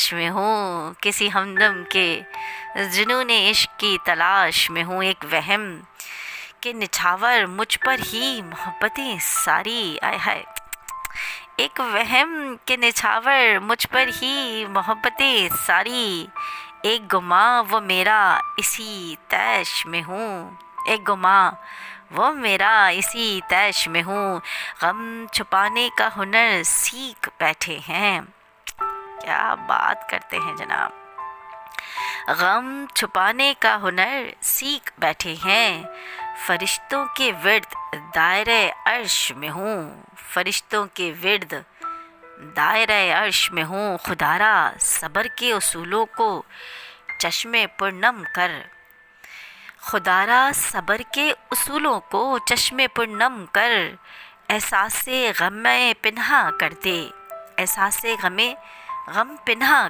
تلاش میں ہوں، کسی ہمدم کے جنون عشق کی تلاش میں ہوں، ایک وہم کہ نچھاور مجھ پر ہی محبتیں ساری، آئے ہائے، ایک وہم کہ نچھاور مجھ پر ہی محبتیں ساری، ایک گماں وہ میرا اسی تیش میں ہوں، ایک گماں وہ میرا اسی تیش میں ہوں، غم چھپانے کا ہنر سیکھ بیٹھے ہیں، کیا بات کرتے ہیں جناب، غم چھپانے کا ہنر سیکھ بیٹھے ہیں، فرشتوں کے ورد دائرہ عرش میں ہوں، فرشتوں کے ورد دائرہ عرش میں ہوں، خدارا صبر کے اصولوں کو چشمے پر نم کر، خدارا صبر کے اصولوں کو چشمے پر نم کر، احساس غم پنہاں کر دے، احساس غم پنہاں